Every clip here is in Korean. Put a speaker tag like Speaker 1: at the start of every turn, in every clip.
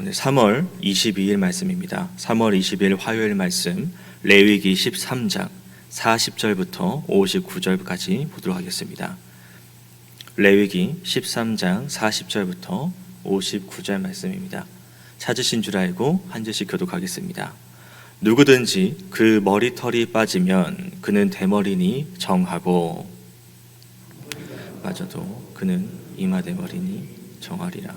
Speaker 1: 오늘 3월 22일 말씀입니다. 3월 22일 화요일 말씀 레위기 13장 40절부터 59절까지 보도록 하겠습니다. 레위기 13장 40절부터 59절 말씀입니다. 찾으신 줄 알고 한 절씩 교독하겠습니다. 누구든지 그 머리털이 빠지면 그는 대머리니 정하고 빠져도 그는 이마대머리니 정하리라.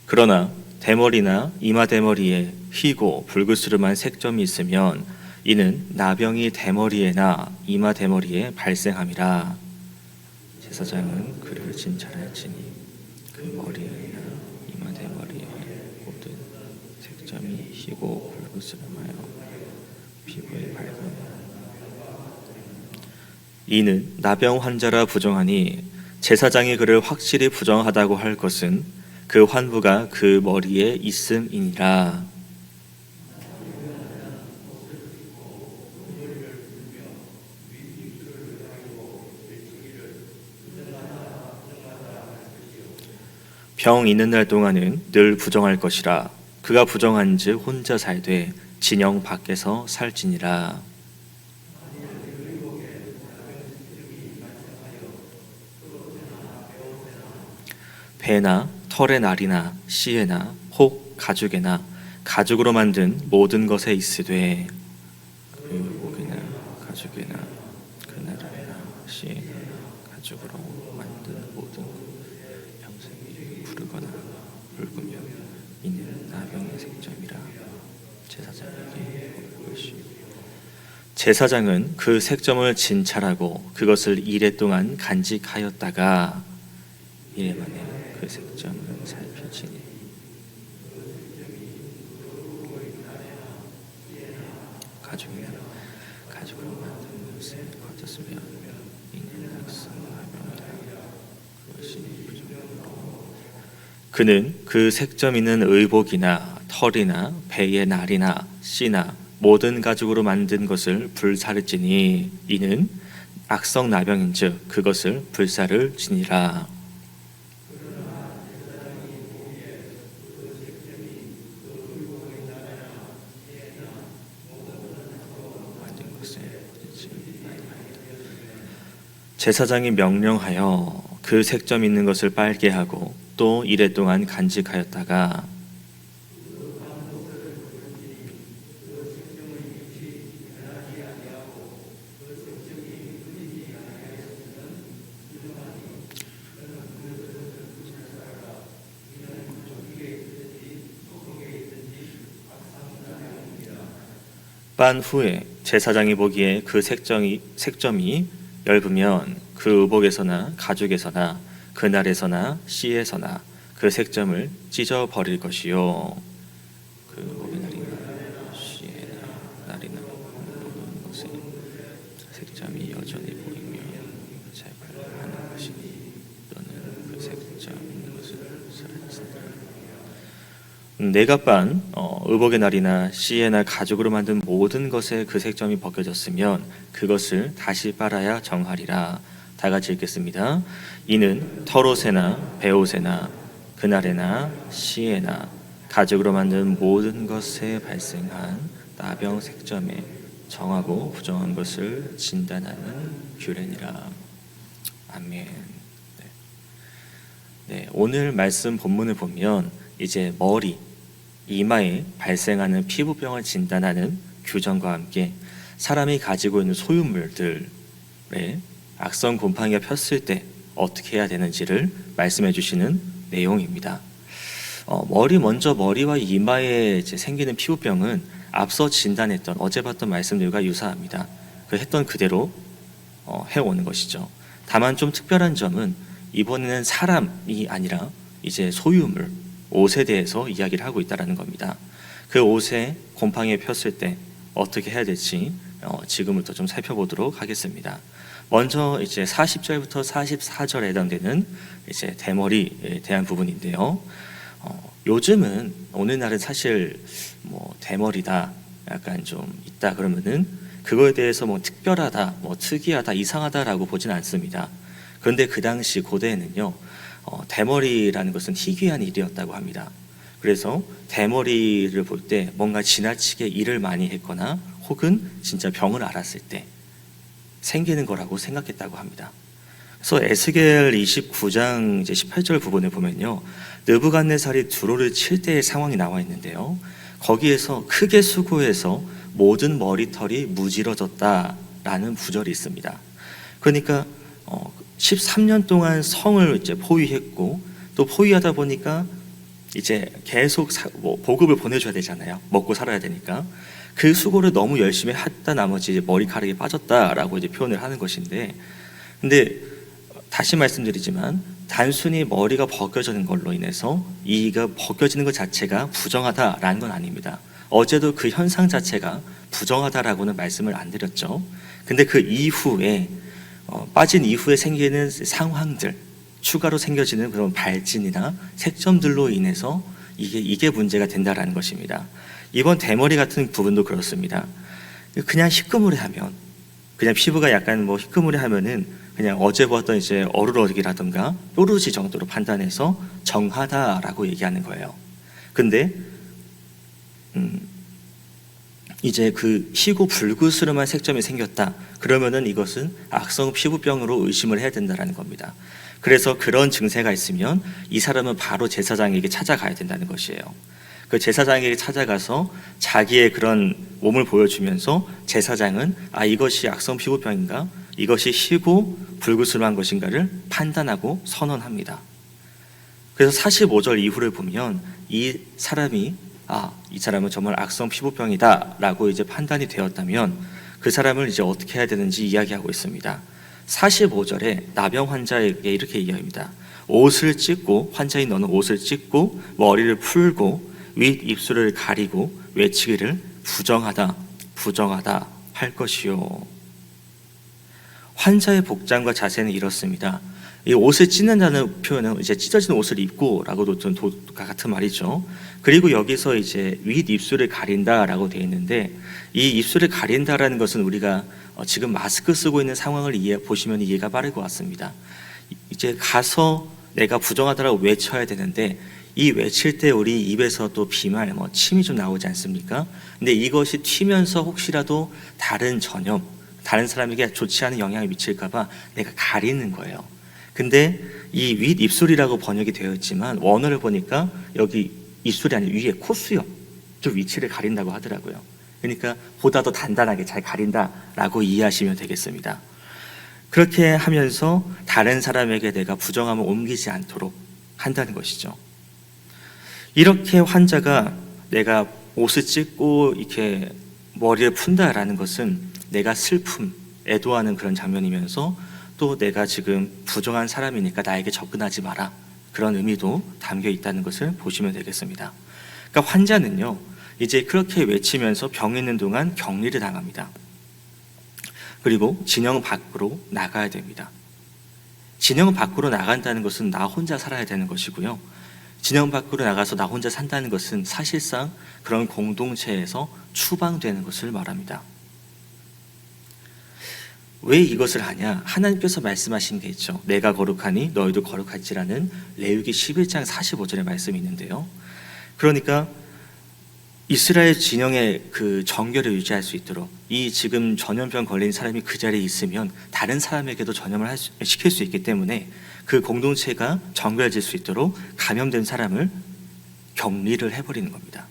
Speaker 1: 그러나 대머리나 이마대머리에 희고 붉으스름한 색점이 있으면 이는 나병이 대머리에나 이마대머리에 발생함이라. 제사장은 그를 진찰할지니 그 머리에나 이마대머리에 모든 색점이 희고 붉으스름하여 피부에 밝으며 이는 나병 환자라 부정하니 제사장이 그를 확실히 부정하다고 할 것은 그 환부가 그 머리에 있음이니라. 병 있는 날 동안은 늘 부정할 것이라. 그가 부정한즉 혼자 살되 진영 밖에서 살지니라. 배나 털의 날이나 씨에나 혹 가죽에나 가죽으로 만든 모든 것에 있으되 그 목이나 가죽에나 그 나라나 씨에나 가죽으로 만든 모든 병생이 부르거나 붉으며 이는 나병의 색점이라. 제사장에게 볼 것이요 제사장은 그 색점을 진찰하고 그것을 이레 동안 간직하였다가 이레 만에 그 색점을 살필지니 가죽이나 가죽으로 만든 것에 거쳤으면 이는 악성나병이라. 그것이 부정으로 그는 그 색점 있는 의복이나 털이나 배의 날이나 씨나 모든 가죽으로 만든 것을 불사를지니 이는 악성나병인즉 그것을 불사를 지니라. 제사장이 명령하여 그 색점 있는 것을 빨게 하고 또 이레 동안 간직하였다가 빤 후에 제사장이 보기에 그 색점이 엷으면 그 의복에서나 가죽에서나 그 날에서나 씨에서나 그 색점을 찢어 버릴 것이요 그 의복의 날이나 씨에나 날이나 모든 것에 색점이 여전히 보이며 제발하는 것이니 또는 그 색점 있는 것을 사라지니라. 내가 빤 의복의 날이나 씨에나 가죽으로 만든 모든 것에 그 색점이 벗겨졌으면 그것을 다시 빨아야 정하리라. 다 같이 읽겠습니다. 이는 털옷에나 배옷에나 그날에나 씨에나 가죽으로 만든 모든 것에 발생한 나병 색점에 정하고 부정한 것을 진단하는 규례니라. 아멘. 네, 오늘 말씀 본문을 보면 이제 머리 이마에 발생하는 피부병을 진단하는 규정과 함께 사람이 가지고 있는 소유물들에 악성 곰팡이가 폈을 때 어떻게 해야 되는지를 말씀해 주시는 내용입니다. 먼저 머리와 이마에 이제 생기는 피부병은 앞서 진단했던 어제 봤던 말씀들과 유사합니다. 그 했던 그대로 해오는 것이죠. 다만 좀 특별한 점은 이번에는 사람이 아니라 이제 소유물 옷에 대해서 이야기를 하고 있다는 겁니다. 그 옷에 곰팡이 폈을 때 어떻게 해야 될지 지금부터 좀 살펴보도록 하겠습니다. 먼저 이제 40절부터 44절에 해당되는 이제 대머리에 대한 부분인데요. 요즘은 오늘날은 사실 뭐 대머리다 약간 좀 있다 그러면은 그거에 대해서 뭐 특별하다, 뭐 특이하다, 이상하다라고 보진 않습니다. 그런데 그 당시 고대에는요, 대머리라는 것은 희귀한 일이었다고 합니다. 그래서 대머리를 볼 때 뭔가 지나치게 일을 많이 했거나 혹은 진짜 병을 앓았을 때 생기는 거라고 생각했다고 합니다. 그래서 에스겔 29장 이제 18절 부분에 보면요, 느부갓네살이 두로를 칠 때의 상황이 나와 있는데요, 거기에서 크게 수고해서 모든 머리털이 무질어졌다라는 구절이 있습니다. 그러니까 13년 동안 성을 이제 포위했고, 또 포위하다 보니까 이제 계속 보급을 보내줘야 되잖아요. 먹고 살아야 되니까. 그 수고를 너무 열심히 했다 나머지 머리카락이 빠졌다라고 이제 표현을 하는 것인데, 근데 다시 말씀드리지만 단순히 머리가 벗겨지는 걸로 인해서 이가 벗겨지는 것 자체가 부정하다라는 건 아닙니다. 어제도 그 현상 자체가 부정하다라고는 말씀을 안 드렸죠. 근데 그 이후에 빠진 이후에 생기는 상황들, 추가로 생겨지는 그런 발진이나 색점들로 인해서 이게 문제가 된다라는 것입니다. 이번 대머리 같은 부분도 그렇습니다. 그냥 희끄무레하면, 그냥 피부가 약간 희끄무레하면은 그냥 어제 보았던 이제 어루러기라든가 뾰루지 정도로 판단해서 정하다라고 얘기하는 거예요. 근데 이제 그 희고 불구스름한 색점이 생겼다, 그러면은 이것은 악성 피부병으로 의심을 해야 된다는 겁니다. 그래서 그런 증세가 있으면 이 사람은 바로 제사장에게 찾아가야 된다는 것이에요. 그 제사장에게 찾아가서 자기의 그런 몸을 보여주면서 제사장은 이것이 악성 피부병인가, 이것이 희고 불구스름한 것인가를 판단하고 선언합니다. 그래서 45절 이후를 보면 이 사람이 이 사람은 정말 악성 피부병이다 라고 이제 판단이 되었다면 그 사람을 이제 어떻게 해야 되는지 이야기하고 있습니다. 45절에 나병 환자에게 이렇게 이야기합니다. 옷을 찢고, 환자인 너는 옷을 찢고 머리를 풀고 윗 입술을 가리고 외치기를 부정하다 부정하다 할 것이요. 환자의 복장과 자세는 이렇습니다. 이 옷을 찢는다는 표현은 이제 찢어진 옷을 입고라고도 좀 같은 말이죠. 그리고 여기서 이제 윗 입술을 가린다라고 되어 있는데, 이 입술을 가린다라는 것은 우리가 지금 마스크 쓰고 있는 상황을 보시면 이해가 빠를 것 같습니다. 이제 가서 내가 부정하다라고 외쳐야 되는데, 이 외칠 때 우리 입에서 또 비말, 침이 좀 나오지 않습니까? 근데 이것이 튀면서 혹시라도 다른 전염, 다른 사람에게 좋지 않은 영향을 미칠까봐 내가 가리는 거예요. 근데 이 윗 입술이라고 번역이 되어 있지만 원어를 보니까 여기 입술이 아니라 위에 콧수염 좀 위치를 가린다고 하더라고요. 그러니까 보다 더 단단하게 잘 가린다라고 이해하시면 되겠습니다. 그렇게 하면서 다른 사람에게 내가 부정함을 옮기지 않도록 한다는 것이죠. 이렇게 환자가 내가 옷을 찢고 이렇게 머리를 푼다라는 것은 내가 슬픔, 애도하는 그런 장면이면서 또 내가 지금 부정한 사람이니까 나에게 접근하지 마라, 그런 의미도 담겨 있다는 것을 보시면 되겠습니다. 그러니까 환자는요, 이제 그렇게 외치면서 병 있는 동안 격리를 당합니다. 그리고 진영 밖으로 나가야 됩니다. 진영 밖으로 나간다는 것은 나 혼자 살아야 되는 것이고요. 진영 밖으로 나가서 나 혼자 산다는 것은 사실상 그런 공동체에서 추방되는 것을 말합니다. 왜 이것을 하냐? 하나님께서 말씀하신 게 있죠. 내가 거룩하니 너희도 거룩할지라는 레위기 11장 45절의 말씀이 있는데요. 그러니까 이스라엘 진영의 그 정결을 유지할 수 있도록, 이 지금 전염병 걸린 사람이 그 자리에 있으면 다른 사람에게도 전염을 시킬 수 있기 때문에 그 공동체가 정결해질 수 있도록 감염된 사람을 격리를 해버리는 겁니다.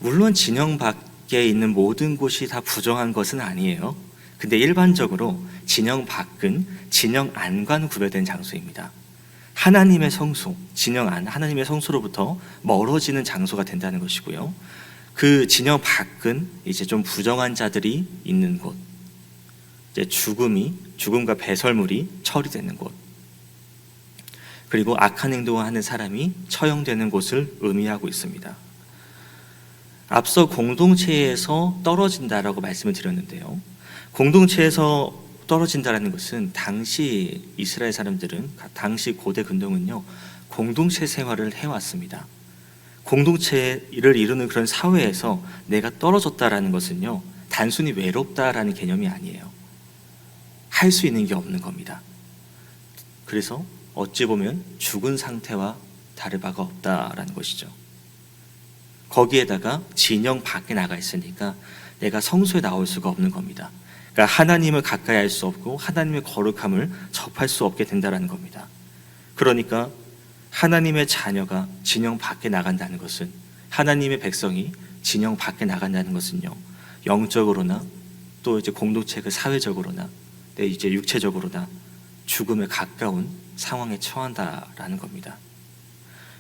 Speaker 1: 물론 진영 밖에 있는 모든 곳이 다 부정한 것은 아니에요. 근데 일반적으로 진영 밖은 진영 안과는 구별된 장소입니다. 하나님의 성소, 진영 안, 하나님의 성소로부터 멀어지는 장소가 된다는 것이고요. 그 진영 밖은 이제 좀 부정한 자들이 있는 곳, 이제 죽음과 배설물이 처리되는 곳, 그리고 악한 행동을 하는 사람이 처형되는 곳을 의미하고 있습니다. 앞서 공동체에서 떨어진다라고 말씀을 드렸는데요. 공동체에서 떨어진다는 것은 당시 이스라엘 사람들은, 당시 고대 근동은요, 공동체 생활을 해왔습니다. 공동체를 이루는 그런 사회에서 내가 떨어졌다라는 것은요, 단순히 외롭다라는 개념이 아니에요. 할 수 있는 게 없는 겁니다. 그래서 어찌 보면 죽은 상태와 다를 바가 없다라는 것이죠. 거기에다가 진영 밖에 나가 있으니까 내가 성소에 나올 수가 없는 겁니다. 그러니까 하나님을 가까이 할 수 없고 하나님의 거룩함을 접할 수 없게 된다는 겁니다. 그러니까 하나님의 자녀가 진영 밖에 나간다는 것은, 하나님의 백성이 진영 밖에 나간다는 것은요, 영적으로나 또 이제 공동체 그 사회적으로나 이제 육체적으로나 죽음에 가까운 상황에 처한다라는 겁니다.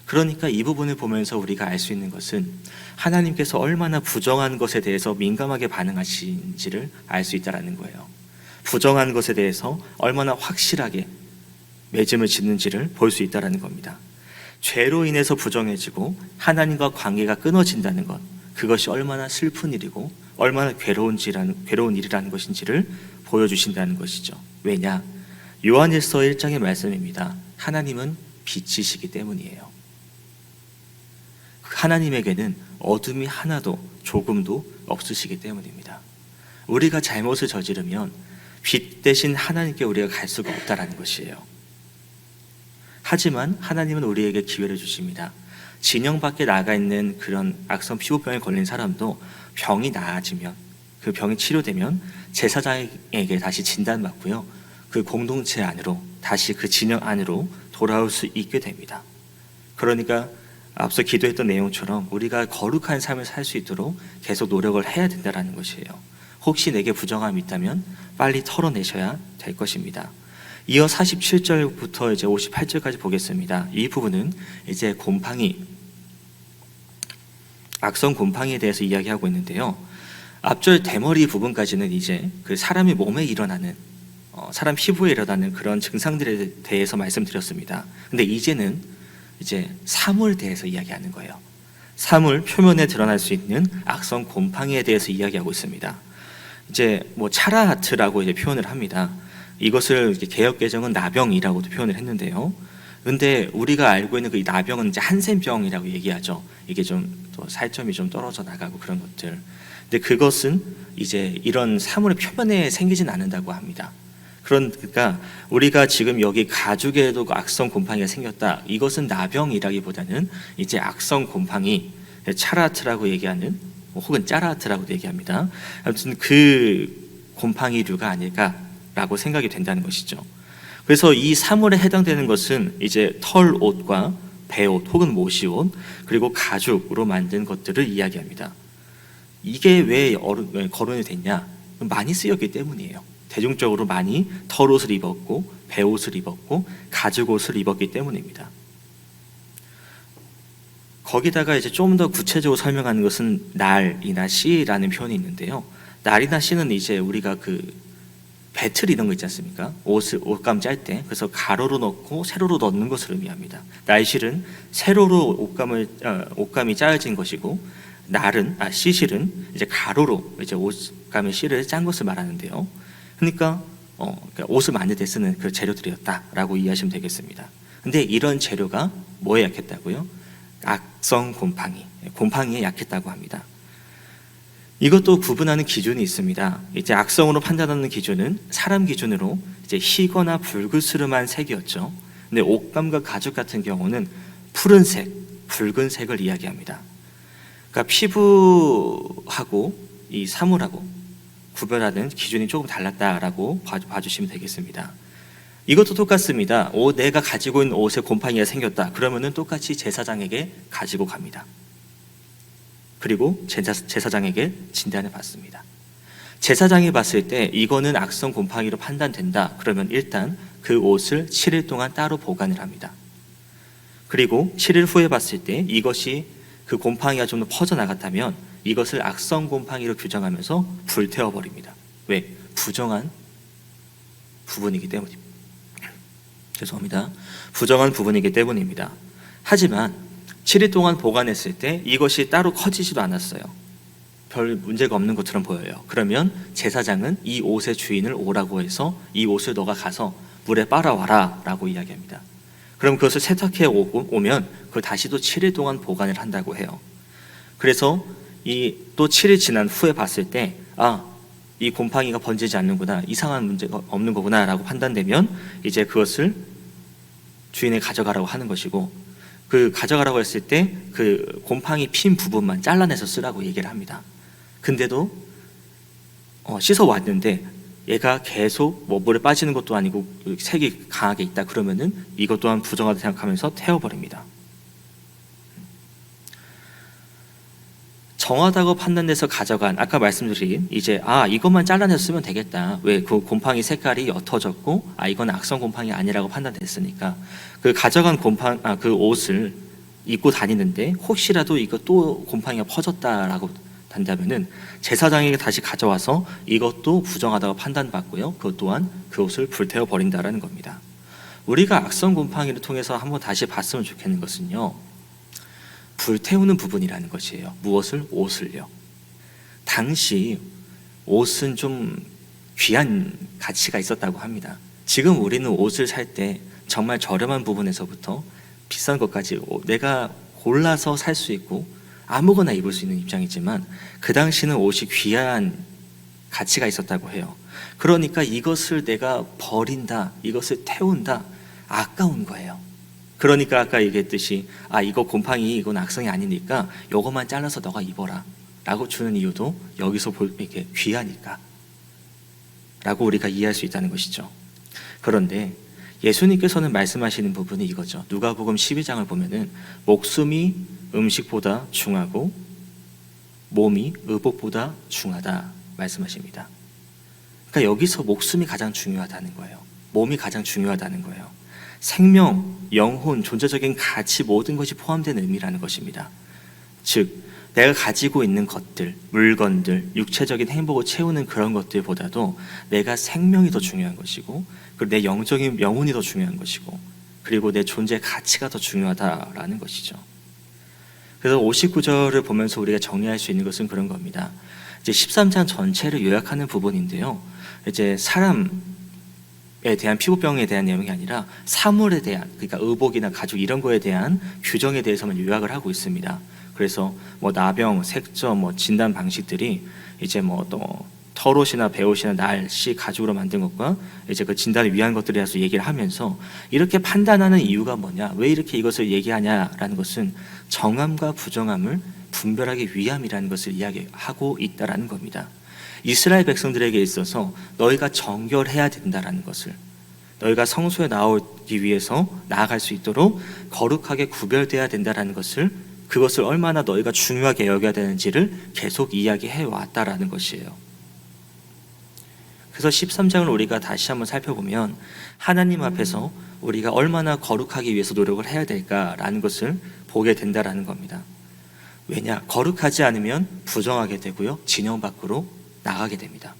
Speaker 1: 그러니까 이 부분을 보면서 우리가 알 수 있는 것은 하나님께서 얼마나 부정한 것에 대해서 민감하게 반응하시는지를 알 수 있다는 거예요. 부정한 것에 대해서 얼마나 확실하게 맺음을 짓는지를 볼 수 있다는 겁니다. 죄로 인해서 부정해지고 하나님과 관계가 끊어진다는 것, 그것이 얼마나 슬픈 일이고 얼마나 괴로운 일이라는 것인지를 보여주신다는 것이죠. 왜냐? 요한일서 1장의 말씀입니다. 하나님은 빛이시기 때문이에요. 하나님에게는 어둠이 하나도 조금도 없으시기 때문입니다. 우리가 잘못을 저지르면 빛 대신 하나님께 우리가 갈 수가 없다는 것이에요. 하지만 하나님은 우리에게 기회를 주십니다. 진영 밖에 나가 있는 그런 악성 피부병에 걸린 사람도 병이 나아지면, 그 병이 치료되면 제사장에게 다시 진단받고요, 그 공동체 안으로, 다시 그 진영 안으로 돌아올 수 있게 됩니다. 그러니까 앞서 기도했던 내용처럼 우리가 거룩한 삶을 살 수 있도록 계속 노력을 해야 된다는 것이에요. 혹시 내게 부정함이 있다면 빨리 털어내셔야 될 것입니다. 이어 47절부터 이제 58절까지 보겠습니다. 이 부분은 이제 곰팡이, 악성 곰팡이에 대해서 이야기하고 있는데요. 앞절 대머리 부분까지는 이제 그 사람의 몸에 일어나는, 사람 피부에 일어나는 그런 증상들에 대해서 말씀드렸습니다. 근데 이제는 이제 사물에 대해서 이야기하는 거예요. 사물 표면에 드러날 수 있는 악성 곰팡이에 대해서 이야기하고 있습니다. 이제 뭐 차라하트라고 이제 표현을 합니다. 이것을 개역 개정은 나병이라고도 표현을 했는데요. 근데 우리가 알고 있는 그 나병은 이제 한센병이라고 얘기하죠. 이게 좀 또 살점이 좀 떨어져 나가고 그런 것들. 근데 그것은 이제 이런 사물의 표면에 생기진 않는다고 합니다. 그러니까 우리가 지금 여기 가죽에도 악성 곰팡이가 생겼다, 이것은 나병이라기보다는 이제 악성 곰팡이, 차라트라고 얘기하는, 혹은 짜라트라고도 얘기합니다. 아무튼 그 곰팡이류가 아닐까라고 생각이 된다는 것이죠. 그래서 이 사물에 해당되는 것은 이제 털옷과 배옷 혹은 모시옷, 그리고 가죽으로 만든 것들을 이야기합니다. 이게 왜 거론이 됐냐? 많이 쓰였기 때문이에요. 대중적으로 많이 털옷을 입었고 배옷을 입었고 가죽옷을 입었기 때문입니다. 거기다가 이제 좀 더 구체적으로 설명하는 것은 날이나 씨라는 표현이 있는데요. 날이나 씨는 이제 우리가 그 배틀 이런 거 있지 않습니까? 옷감 짤 때, 그래서 가로로 넣고 세로로 넣는 것을 의미합니다. 날실은 세로로 옷감이 짜여진 것이고, 씨실은 이제 가로로 이제 옷감의 실을 짠 것을 말하는데요. 그러니까 옷을 만들 때 쓰는 그 재료들이었다라고 이해하시면 되겠습니다. 근데 이런 재료가 뭐에 약했다고요? 악성 곰팡이에 약했다고 합니다. 이것도 구분하는 기준이 있습니다. 이제 악성으로 판단하는 기준은 사람 기준으로 이제 희거나 붉으스름한 색이었죠. 근데 옷감과 가죽 같은 경우는 푸른색, 붉은색을 이야기합니다. 그러니까 피부하고 이 사물하고 구별하는 기준이 조금 달랐다라고 봐주시면 되겠습니다. 이것도 똑같습니다. 내가 가지고 있는 옷에 곰팡이가 생겼다, 그러면은 똑같이 제사장에게 가지고 갑니다. 그리고 제사장에게 진단을 받습니다. 제사장이 봤을 때 이거는 악성 곰팡이로 판단된다, 그러면 일단 그 옷을 7일 동안 따로 보관을 합니다. 그리고 7일 후에 봤을 때 이것이 그 곰팡이가 좀 더 퍼져나갔다면 이것을 악성 곰팡이로 규정하면서 불태워버립니다. 왜? 부정한 부분이기 때문입니다. 죄송합니다. 부정한 부분이기 때문입니다. 하지만 7일 동안 보관했을 때 이것이 따로 커지지도 않았어요. 별 문제가 없는 것처럼 보여요. 그러면 제사장은 이 옷의 주인을 오라고 해서 이 옷을 너가 가서 물에 빨아와라 라고 이야기합니다. 그럼 그것을 세탁해 오면 그걸 다시 또 7일 동안 보관을 한다고 해요. 그래서 또 7일 지난 후에 봤을 때 이 곰팡이가 번지지 않는구나, 이상한 문제가 없는 거구나 라고 판단되면 이제 그것을 주인에 가져가라고 하는 것이고, 그 가져가라고 했을 때 그 곰팡이 핀 부분만 잘라내서 쓰라고 얘기를 합니다. 근데도 씻어 왔는데 얘가 계속 뭐 물에 빠지는 것도 아니고 색이 강하게 있다 그러면은 이것 또한 부정하다 생각하면서 태워버립니다. 정하다고 판단돼서 가져간, 아까 말씀드린 이제 이것만 잘라내서 쓰면 되겠다. 왜? 그 곰팡이 색깔이 옅어졌고 이건 악성 곰팡이 아니라고 판단됐으니까 그 가져간 그 옷을 입고 다니는데 혹시라도 이거 또 곰팡이가 퍼졌다라고 한다면은 제사장에게 다시 가져와서 이것도 부정하다고 판단받고요. 그것 또한 그 옷을 불태워 버린다라는 겁니다. 우리가 악성 곰팡이를 통해서 한번 다시 봤으면 좋겠는 것은요, 불태우는 부분이라는 것이에요. 무엇을? 옷을요. 당시 옷은 좀 귀한 가치가 있었다고 합니다. 지금 우리는 옷을 살 때 정말 저렴한 부분에서부터 비싼 것까지 내가 골라서 살 수 있고 아무거나 입을 수 있는 입장이지만 그 당시는 옷이 귀한 가치가 있었다고 해요. 그러니까 이것을 내가 버린다, 이것을 태운다, 아까운 거예요. 그러니까 아까 얘기했듯이 이거 곰팡이, 이건 악성이 아니니까 요것만 잘라서 너가 입어라 라고 주는 이유도 여기서 이게 귀하니까 라고 우리가 이해할 수 있다는 것이죠. 그런데 예수님께서는 말씀하시는 부분이 이거죠. 누가복음 12장을 보면은 목숨이 음식보다 중하고 몸이 의복보다 중하다 말씀하십니다. 그러니까 여기서 목숨이 가장 중요하다는 거예요. 몸이 가장 중요하다는 거예요. 생명, 영혼, 존재적인 가치 모든 것이 포함된 의미라는 것입니다. 즉 내가 가지고 있는 것들, 물건들, 육체적인 행복을 채우는 그런 것들보다도 내가 생명이 더 중요한 것이고 그리고 내 영적인 영혼이 더 중요한 것이고 그리고 내 존재의 가치가 더 중요하다라는 것이죠. 그래서 59절을 보면서 우리가 정리할 수 있는 것은 그런 겁니다. 이제 13장 전체를 요약하는 부분인데요. 이제 사람에 대한 피부병에 대한 내용이 아니라 사물에 대한, 그러니까 의복이나 가죽 이런 거에 대한 규정에 대해서만 요약을 하고 있습니다. 그래서 뭐 나병, 색점, 뭐 진단 방식들이 이제 뭐 또 털옷이나 배옷이나 날씨, 가죽으로 만든 것과 이제 그 진단을 위한 것들에 대해서 얘기를 하면서 이렇게 판단하는 이유가 뭐냐, 왜 이렇게 이것을 얘기하냐라는 것은 정함과 부정함을 분별하기 위함이라는 것을 이야기하고 있다라는 겁니다. 이스라엘 백성들에게 있어서 너희가 정결해야 된다라는 것을, 너희가 성소에 나오기 위해서 나아갈 수 있도록 거룩하게 구별돼야 된다라는 것을, 그것을 얼마나 너희가 중요하게 여겨야 되는지를 계속 이야기해 왔다라는 것이에요. 그래서 13장을 우리가 다시 한번 살펴보면 하나님 앞에서 우리가 얼마나 거룩하기 위해서 노력을 해야 될까라는 것을 보게 된다라는 겁니다. 왜냐? 거룩하지 않으면 부정하게 되고요, 진영 밖으로 나가게 됩니다.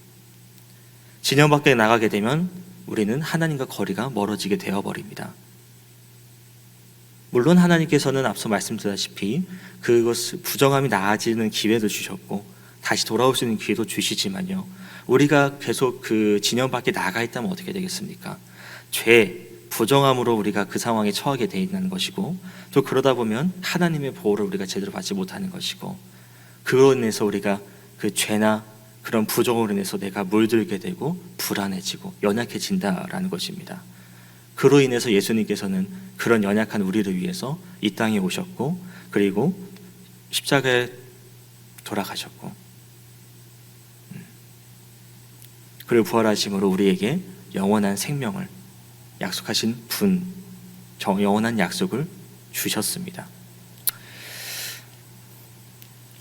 Speaker 1: 진영 밖에 나가게 되면 우리는 하나님과 거리가 멀어지게 되어버립니다. 물론 하나님께서는 앞서 말씀드렸다시피 그것을 부정함이 나아지는 기회도 주셨고 다시 돌아올 수 있는 기회도 주시지만요, 우리가 계속 그 진영 밖에 나가 있다면 어떻게 되겠습니까? 죄, 부정함으로 우리가 그 상황에 처하게 돼 있는 것이고 또 그러다 보면 하나님의 보호를 우리가 제대로 받지 못하는 것이고 그로 인해서 우리가 그 죄나 그런 부정으로 인해서 내가 물들게 되고 불안해지고 연약해진다라는 것입니다. 그로 인해서 예수님께서는 그런 연약한 우리를 위해서 이 땅에 오셨고 그리고 십자가에 돌아가셨고 그리고 부활하심으로 우리에게 영원한 생명을 약속하신 영원한 약속을 주셨습니다.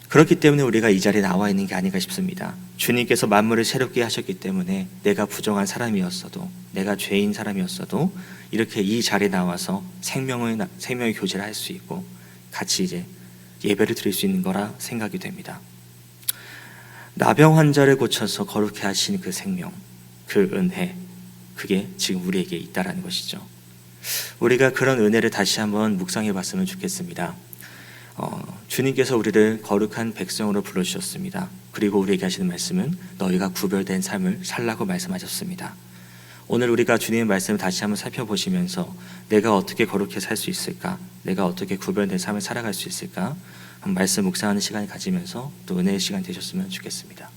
Speaker 1: 그렇기 때문에 우리가 이 자리에 나와 있는 게 아닌가 싶습니다. 주님께서 만물을 새롭게 하셨기 때문에 내가 부정한 사람이었어도, 내가 죄인 사람이었어도 이렇게 이 자리에 나와서 생명의 교제를 할 수 있고 같이 이제 예배를 드릴 수 있는 거라 생각이 됩니다. 나병 환자를 고쳐서 거룩해 하신 그 생명, 그 은혜, 그게 지금 우리에게 있다라는 것이죠. 우리가 그런 은혜를 다시 한번 묵상해 봤으면 좋겠습니다. 주님께서 우리를 거룩한 백성으로 불러주셨습니다. 그리고 우리에게 하시는 말씀은 너희가 구별된 삶을 살라고 말씀하셨습니다. 오늘 우리가 주님의 말씀을 다시 한번 살펴보시면서 내가 어떻게 거룩해 살 수 있을까, 내가 어떻게 구별된 삶을 살아갈 수 있을까, 말씀 묵상하는 시간을 가지면서 또 은혜의 시간 되셨으면 좋겠습니다.